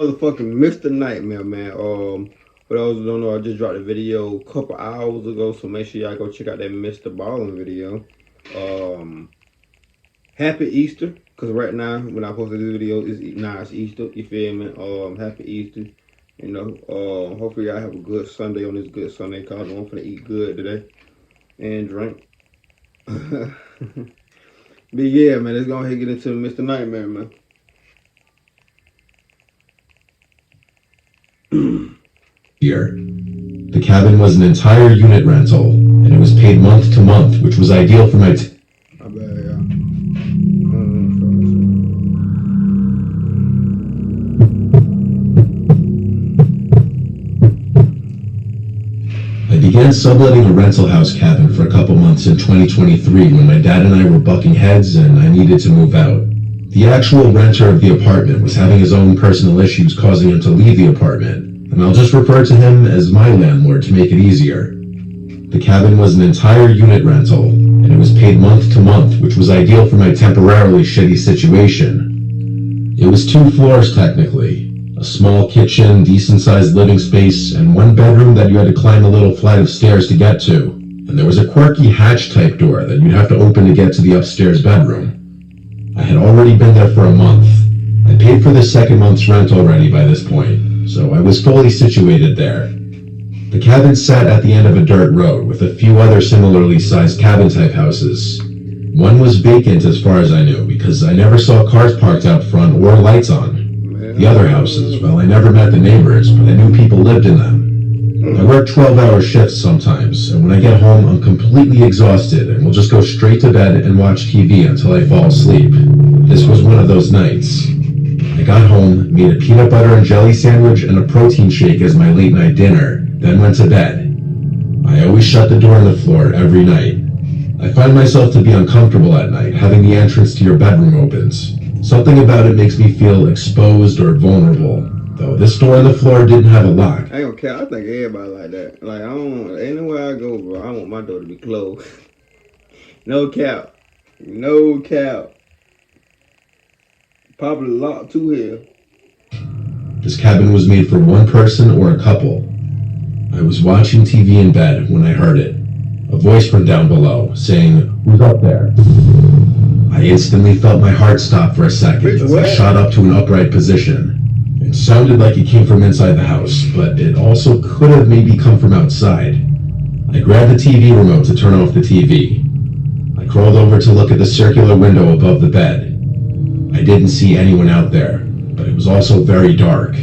Motherfucking Mr. Nightmare, man. For those who don't know, I just dropped a video a couple hours ago, so make sure y'all go check out that Mr. Ballin video. Um, Happy Easter, cause right now when I posted this video, it's Easter. You feel me? Happy Easter. Hopefully y'all have a good Sunday on this good Sunday, cause I'm gonna eat good today and drink. But yeah, man, let's go ahead and get into Mr. Nightmare, man. Year. The cabin was an entire unit rental, and it was paid month to month, which was ideal for my I bet, yeah. I began subletting a rental house cabin for a couple months in 2023 when my dad and I were bucking heads and I needed to move out. The actual renter of the apartment was having his own personal issues causing him to leave the apartment, and I'll just refer to him as my landlord to make it easier. The cabin was an entire unit rental, and it was paid month to month, which was ideal for my temporarily shitty situation. It was 2 floors technically, a small kitchen, decent-sized living space, and 1 bedroom that you had to climb a little flight of stairs to get to, and there was a quirky hatch-type door that you'd have to open to get to the upstairs bedroom. I had already been there for a month. I paid for the second month's rent already by this point, so I was fully situated there. The cabin sat at the end of a dirt road with a few other similarly sized cabin-type houses. One was vacant as far as I knew because I never saw cars parked out front or lights on. The other houses, well, I never met the neighbors, but I knew people lived in them. I work 12-hour shifts sometimes, and when I get home, I'm completely exhausted and will just go straight to bed and watch TV until I fall asleep. This was one of those nights. I got home, made a peanut butter and jelly sandwich and a protein shake as my late-night dinner, then went to bed. I always shut the door on the floor every night. I find myself to be uncomfortable at night, having the entrance to your bedroom opened. Something about it makes me feel exposed or vulnerable. Though this door on the floor didn't have a lock. I don't care. I think everybody like that. Like, anywhere I go, bro, I want my door to be closed. No cap. No cap. Probably locked too here. This cabin was made for one person or a couple. I was watching TV in bed when I heard it. A voice from down below, saying, "Who's up there?" I instantly felt my heart stop for a second as I shot up to an upright position. It sounded like it came from inside the house, but it also could have maybe come from outside. I grabbed the TV remote to turn off the TV. I crawled over to look at the circular window above the bed. I didn't see anyone out there, but it was also very dark.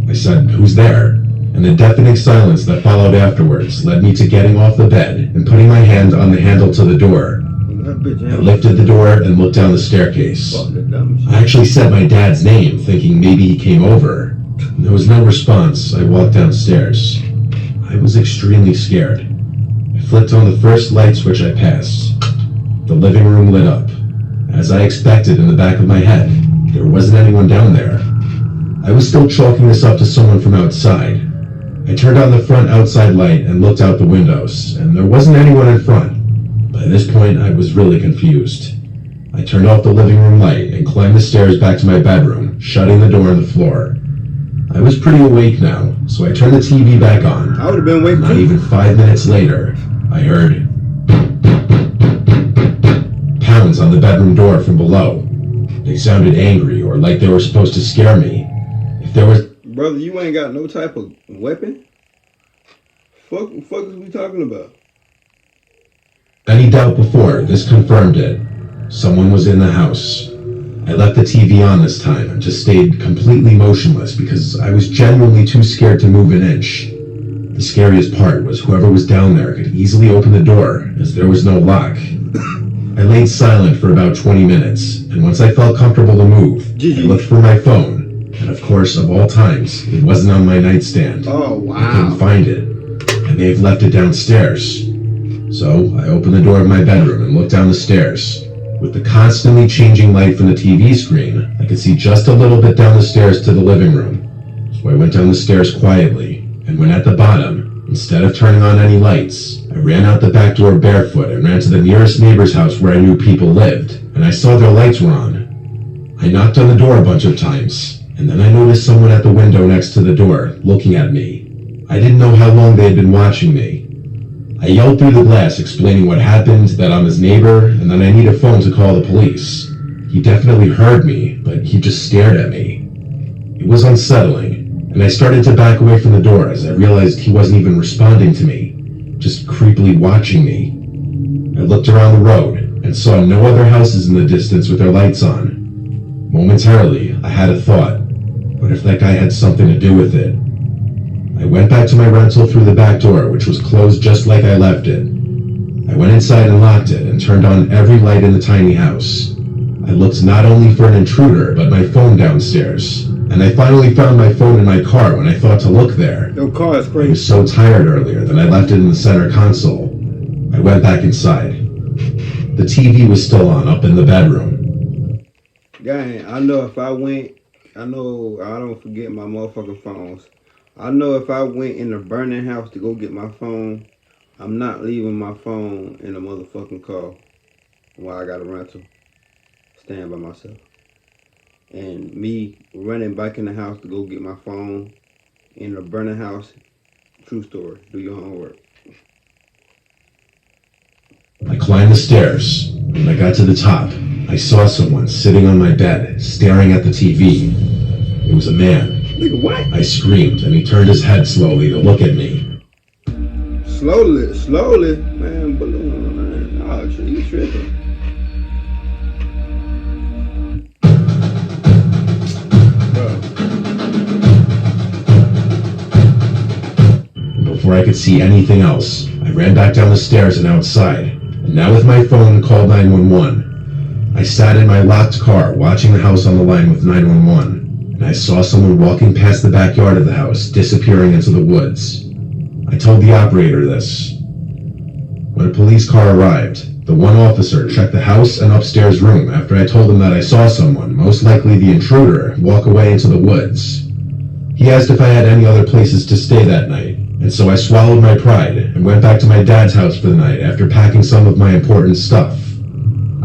I said, "Who's there?" And the deafening silence that followed afterwards led me to getting off the bed and putting my hand on the handle to the door. I lifted the door and looked down the staircase. I actually said my dad's name, thinking maybe he came over. There was no response. I walked downstairs. I was extremely scared. I flicked on the first light switch I passed. The living room lit up. As I expected in the back of my head, there wasn't anyone down there. I was still chalking this up to someone from outside. I turned on the front outside light and looked out the windows, and there wasn't anyone in front. By this point, I was really confused. I turned off the living room light and climbed the stairs back to my bedroom, shutting the door on the floor. I was pretty awake now, so I turned the TV back on. I would have been awake Not too. even 5 minutes later, I heard pounds on the bedroom door from below. They sounded angry or like they were supposed to scare me. If there was... Brother, you ain't got no type of weapon? Fuck is we talking about? Any doubt before, this confirmed it. Someone was in the house. I left the TV on this time and just stayed completely motionless because I was genuinely too scared to move an inch. The scariest part was whoever was down there could easily open the door as there was no lock. I laid silent for about 20 minutes, and once I felt comfortable to move, I looked for my phone, and of course, of all times, it wasn't on my nightstand. Oh, wow. I couldn't find it. I may have left it downstairs. So I opened the door of my bedroom and looked down the stairs. With the constantly changing light from the TV screen, I could see just a little bit down the stairs to the living room. So I went down the stairs quietly, and when at the bottom, instead of turning on any lights, I ran out the back door barefoot and ran to the nearest neighbor's house where I knew people lived, and I saw their lights were on. I knocked on the door a bunch of times, and then I noticed someone at the window next to the door, looking at me. I didn't know how long they had been watching me. I yelled through the glass explaining what happened, that I'm his neighbor, and that I need a phone to call the police. He definitely heard me, but he just stared at me. It was unsettling, and I started to back away from the door as I realized he wasn't even responding to me, just creepily watching me. I looked around the road and saw no other houses in the distance with their lights on. Momentarily, I had a thought. What if that guy had something to do with it? I went back to my rental through the back door, which was closed just like I left it. I went inside and locked it and turned on every light in the tiny house. I looked not only for an intruder, but my phone downstairs. And I finally found my phone in my car when I thought to look there. Your car is I crazy. was so tired earlier that I left it in the center console. I went back inside. The TV was still on up in the bedroom. Gang, I know if I went, I know I don't forget my motherfucking phones. I know if I went in the burning house to go get my phone, I'm not leaving my phone in a motherfucking car while I got a rental. Staying by myself. And me running back in the house to go get my phone in a burning house, true story. Do your homework. I climbed the stairs. When I got to the top, I saw someone sitting on my bed, staring at the TV. It was a man. Nigga, what? I screamed, and he turned his head slowly to look at me. Slowly? Man, balloon, man. Oh, shit, you tripping. Before I could see anything else, I ran back down the stairs and outside, and now with my phone called 911. I sat in my locked car watching the house on the line with 911. And I saw someone walking past the backyard of the house, disappearing into the woods. I told the operator this. When a police car arrived, the one officer checked the house and upstairs room after I told him that I saw someone, most likely the intruder, walk away into the woods. He asked if I had any other places to stay that night, and so I swallowed my pride and went back to my dad's house for the night after packing some of my important stuff.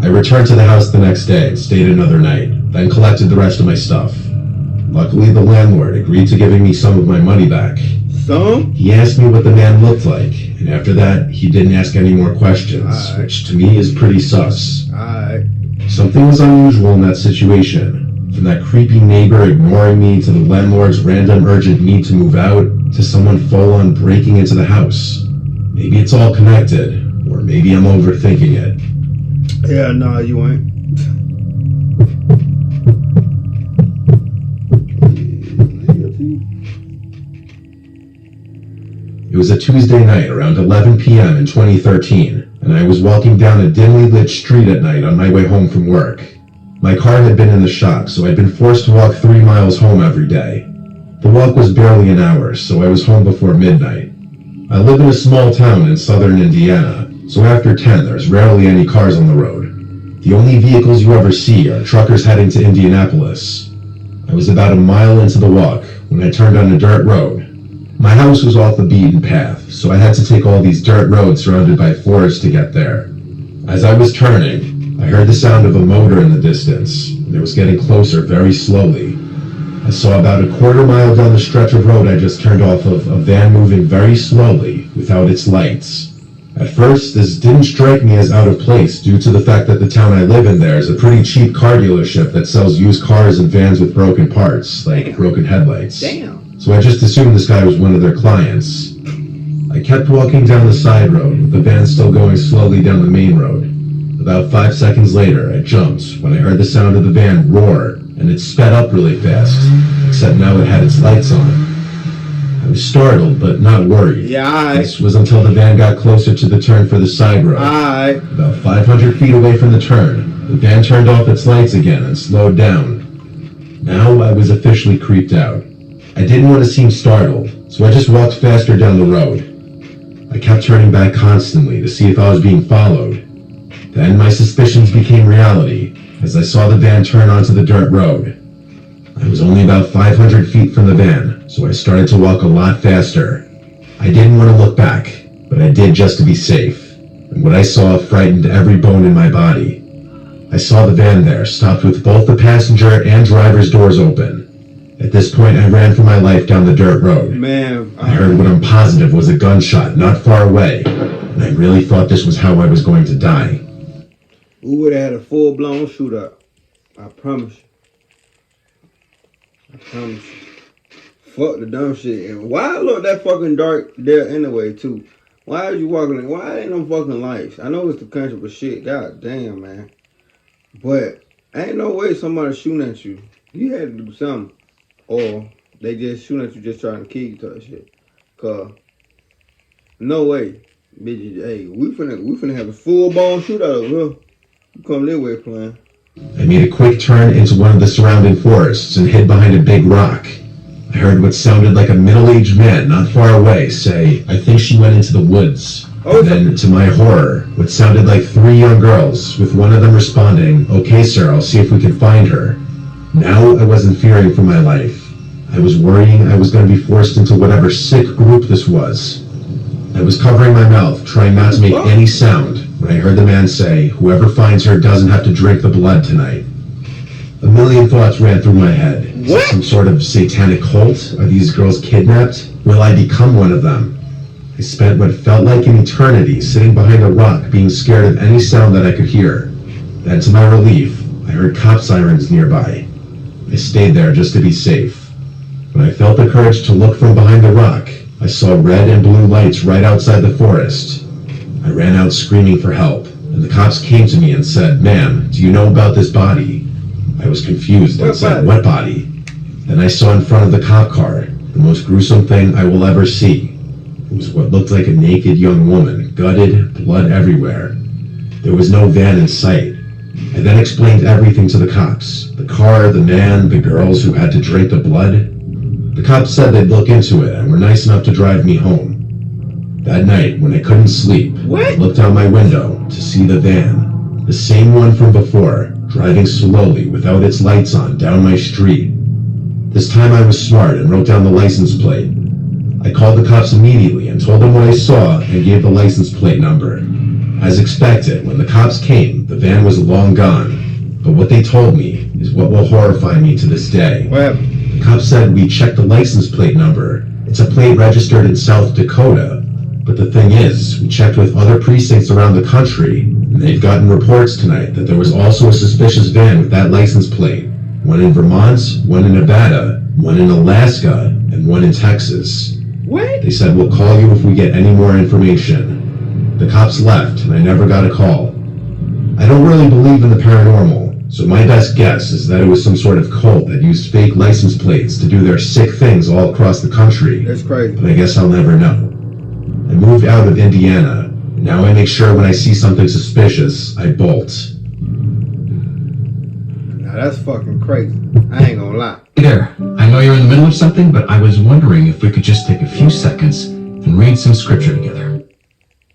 I returned to the house the next day and stayed another night, then collected the rest of my stuff. Luckily, the landlord agreed to giving me some of my money back. Some? He asked me what the man looked like, and after that, he didn't ask any more questions, which to me is pretty sus. Alright. Something was unusual in that situation. From that creepy neighbor ignoring me to the landlord's random urgent need to move out, to someone full-on breaking into the house. Maybe it's all connected, or maybe I'm overthinking it. Yeah, nah, you ain't. It was a Tuesday night around 11 p.m. in 2013, and I was walking down a dimly lit street at night on my way home from work. My car had been in the shop, so I'd been forced to walk 3 miles home every day. The walk was barely an hour, so I was home before midnight. I live in a small town in southern Indiana, so after 10 there's rarely any cars on the road. The only vehicles you ever see are truckers heading to Indianapolis. I was about a mile into the walk when I turned on a dirt road. My house was off the beaten path, so I had to take all these dirt roads surrounded by forest to get there. As I was turning, I heard the sound of a motor in the distance, and it was getting closer very slowly. I saw about a quarter mile down the stretch of road I just turned off of a van moving very slowly, without its lights. At first, this didn't strike me as out of place due to the fact that the town I live in there is a pretty cheap car dealership that sells used cars and vans with broken parts, like broken headlights. Damn. So I just assumed this guy was one of their clients. I kept walking down the side road, with the van still going slowly down the main road. About 5 seconds later, I jumped when I heard the sound of the van roar, and it sped up really fast, except now it had its lights on. I was startled, but not worried. Yeah, alright. This was until the van got closer to the turn for the side road. Alright. About 500 feet away from the turn, the van turned off its lights again and slowed down. Now I was officially creeped out. I didn't want to seem startled, so I just walked faster down the road. I kept turning back constantly to see if I was being followed. Then my suspicions became reality as I saw the van turn onto the dirt road. I was only about 500 feet from the van, so I started to walk a lot faster. I didn't want to look back, but I did just to be safe, and what I saw frightened every bone in my body. I saw the van there, stopped with both the passenger and driver's doors open. At this point, I ran for my life down the dirt road. Man, I heard what I'm positive was a gunshot not far away, and I really thought this was how I was going to die. we would have had a full-blown shootout. I promise you. I promise you. Fuck the dumb shit. And why look that fucking dark there anyway, too? Why are you walking? Why ain't no fucking lights? I know it's the country, but shit, god damn, man. But ain't no way somebody shooting at you. You had to do something. Or they just shooting at you just trying to kill you type shit. Cause no way. Bitch, hey, we finna have a full-blown shootout over here. You come this way playing. I made a quick turn into one of the surrounding forests and hid behind a big rock. I heard what sounded like a middle-aged man not far away say, "I think she went into the woods." And then, to my horror, what sounded like 3 young girls, with one of them responding, "Okay, sir, I'll see if we can find her." Now I wasn't fearing for my life. I was worrying I was going to be forced into whatever sick group this was. I was covering my mouth, trying not to make any sound, when I heard the man say, "Whoever finds her doesn't have to drink the blood tonight." A million thoughts ran through my head. Is it some sort of satanic cult? Are these girls kidnapped? Will I become one of them? I spent what felt like an eternity sitting behind a rock being scared of any sound that I could hear. Then, to my relief, I heard cop sirens nearby. I stayed there just to be safe. When I felt the courage to look from behind the rock, I saw red and blue lights right outside the forest. I ran out screaming for help, and the cops came to me and said, "Ma'am, do you know about this body?" I was confused and said, "What body?" Then I saw in front of the cop car the most gruesome thing I will ever see. It was what looked like a naked young woman, gutted, blood everywhere. There was no van in sight. I then explained everything to the cops. The car, the man, the girls who had to drink the blood. The cops said they'd look into it and were nice enough to drive me home. That night, when I couldn't sleep, I looked out my window to see the van, the same one from before, driving slowly without its lights on down my street. This time I was smart and wrote down the license plate. I called the cops immediately and told them what I saw and gave the license plate number. As expected, when the cops came, the van was long gone. But what they told me is what will horrify me to this day. The cops said we checked the license plate number. It's a plate registered in South Dakota. But the thing is, we checked with other precincts around the country, and they've gotten reports tonight that there was also a suspicious van with that license plate. One in Vermont, one in Nevada, one in Alaska, and one in Texas. They said we'll call you if we get any more information. The cops left, and I never got a call. I don't really believe in the paranormal, so my best guess is that it was some sort of cult that used fake license plates to do their sick things all across the country. That's crazy. But I guess I'll never know. I moved out of Indiana. Now I make sure when I see something suspicious, I bolt. Now that's fucking crazy. I ain't gonna lie. Hey there, I know you're in the middle of something, but I was wondering if we could just take a few seconds and read some scripture together.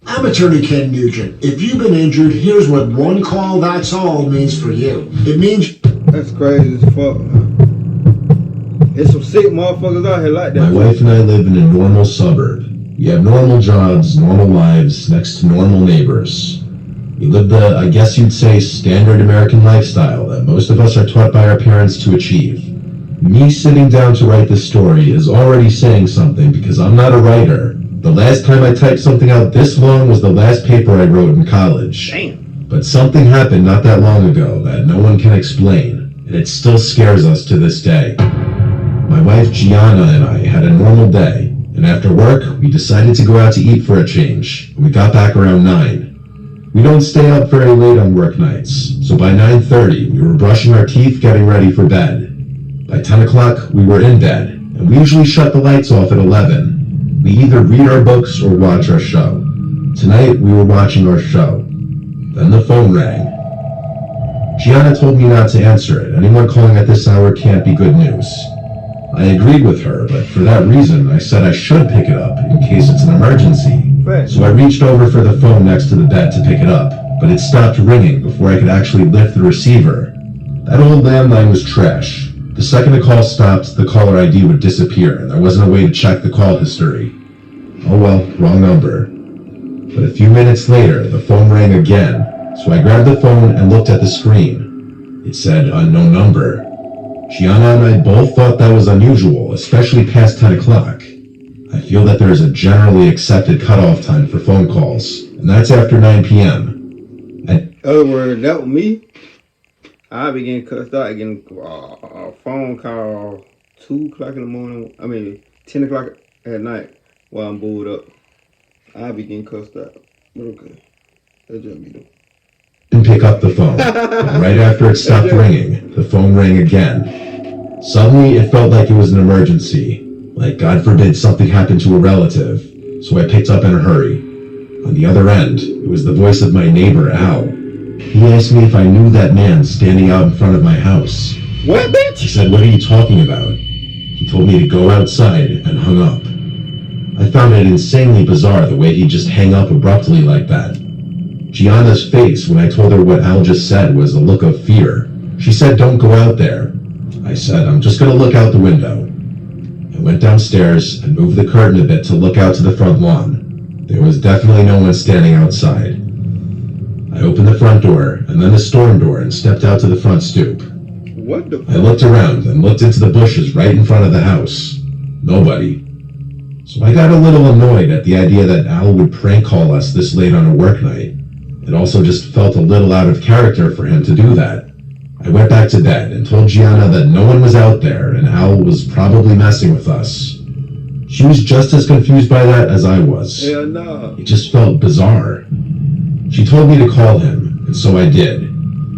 I'm Attorney Ken Nugent. If you've been injured, here's what one call, that's all means for you. It means... That's crazy as fuck, man. There's some sick motherfuckers out here like that. My wife and I live in a normal suburb. We have normal jobs, normal lives, next to normal neighbors. We live the, I guess you'd say, standard American lifestyle that most of us are taught by our parents to achieve. Me sitting down to write this story is already saying something because I'm not a writer. The last time I typed something out this long was the last paper I wrote in college. Damn. But something happened not that long ago that no one can explain, and it still scares us to this day. My wife Gianna and I had a normal day, and after work, we decided to go out to eat for a change. We got back around 9. We don't stay up very late on work nights, so by 9:30, we were brushing our teeth getting ready for bed. By 10 o'clock, we were in bed, and we usually shut the lights off at 11. We either read our books or watch our show. Tonight, we were watching our show. Then the phone rang. Gianna told me not to answer it. Anyone calling at this hour can't be good news. I agreed with her, but for that reason, I said I should pick it up in case it's an emergency. So I reached over for the phone next to the bed to pick it up, but it stopped ringing before I could actually lift the receiver. That old landline was trash. The second the call stopped, the caller ID would disappear, and there wasn't a way to check the call history. Oh well, wrong number. But a few minutes later, the phone rang again, so I grabbed the phone and looked at the screen. It said unknown number. Gianna and I both thought that was unusual, especially past 10 o'clock. I feel that there is a generally accepted cutoff time for phone calls, and that's after 9 p.m. In other words, that was me. I began cussed out getting a phone call 2 o'clock in the morning. 10 o'clock at night while I'm booed up. I began cussed out. But okay. That's just me though. Didn't pick up the phone. And right after it stopped ringing, the phone rang again. Suddenly, it felt like it was an emergency. Like, God forbid, something happened to a relative. So I picked up in a hurry. On the other end, it was the voice of my neighbor, Al. He asked me if I knew that man standing out in front of my house. What, bitch? I said, "What are you talking about?" He told me to go outside and hung up. I found it insanely bizarre the way he'd just hang up abruptly like that. Gianna's face when I told her what Al just said was a look of fear. She said, "Don't go out there." I said, "I'm just gonna look out the window." I went downstairs and moved the curtain a bit to look out to the front lawn. There was definitely no one standing outside. I opened the front door and then the storm door and stepped out to the front stoop. What the I looked around and looked into the bushes right in front of the house. Nobody. So I got a little annoyed at the idea that Al would prank call us this late on a work night. It also just felt a little out of character for him to do that. I went back to bed and told Gianna that no one was out there and Al was probably messing with us. She was just as confused by that as I was. Hell no. It just felt bizarre. She told me to call him, and so I did.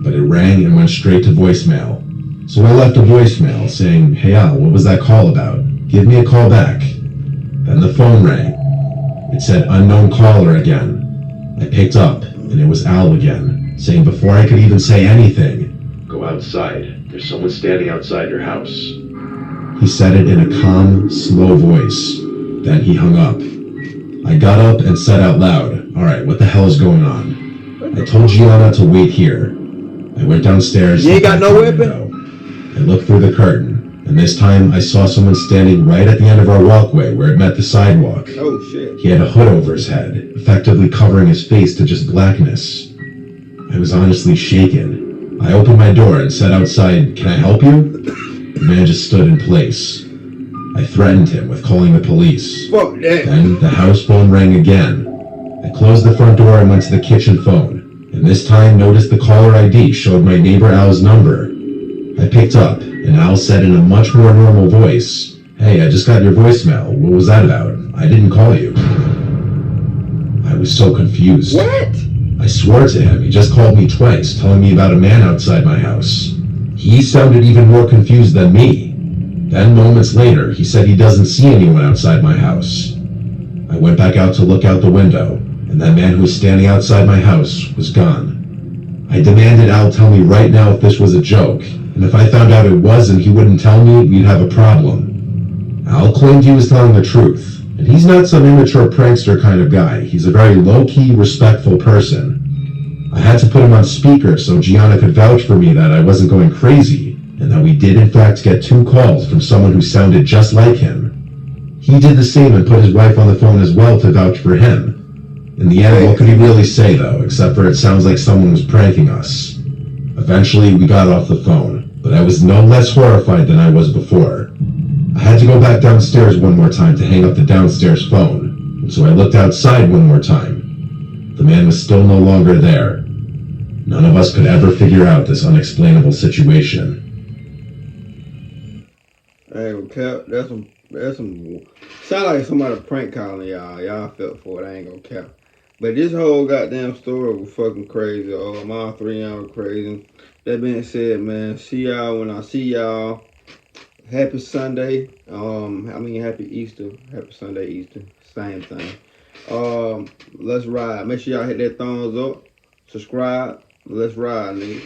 But it rang and went straight to voicemail. So I left a voicemail saying, "Hey Al, what was that call about? Give me a call back." Then the phone rang. It said unknown caller again. I picked up, and it was Al again, saying before I could even say anything, "Go outside. There's someone standing outside your house." He said it in a calm, slow voice. Then he hung up. I got up and said out loud, "Alright, what the hell is going on?" I told Gianna to wait here. I went downstairs. You ain't got and no back to the weapon? window. I looked through the curtain, and this time I saw someone standing right at the end of our walkway where it met the sidewalk. Oh shit. He had a hood over his head, effectively covering his face to just blackness. I was honestly shaken. I opened my door and said outside, "Can I help you?" The man just stood in place. I threatened him with calling the police. Fuck that. Then the house phone rang again. I closed the front door and went to the kitchen phone, and this time noticed the caller ID showed my neighbor Al's number. I picked up, and Al said in a much more normal voice, "Hey, I just got your voicemail. What was that about? I didn't call you." I was so confused. What? I swore to him he just called me twice, telling me about a man outside my house. He sounded even more confused than me. Then moments later, he said he doesn't see anyone outside my house. I went back out to look out the window, and that man who was standing outside my house was gone. I demanded Al tell me right now if this was a joke, and if I found out it was and he wouldn't tell me, we'd have a problem. Al claimed he was telling the truth, and he's not some immature prankster kind of guy. He's a very low-key, respectful person. I had to put him on speaker so Gianna could vouch for me that I wasn't going crazy, and that we did in fact get 2 calls from someone who sounded just like him. He did the same and put his wife on the phone as well to vouch for him. In the end, what could he really say though, except for it sounds like someone was pranking us. Eventually, we got off the phone, but I was no less horrified than I was before. I had to go back downstairs one more time to hang up the downstairs phone, and so I looked outside one more time. The man was still no longer there. None of us could ever figure out this unexplainable situation. I ain't gonna cap. That's some. Sound like somebody prank calling y'all. Y'all felt for it. I ain't gonna cap. But this whole goddamn story was fucking crazy. All 3 hours crazy. That being said, man, see y'all when I see y'all. Happy Sunday. Happy Easter. Happy Sunday, Easter. Same thing. Let's ride. Make sure y'all hit that thumbs up. Subscribe. Let's ride, nigga.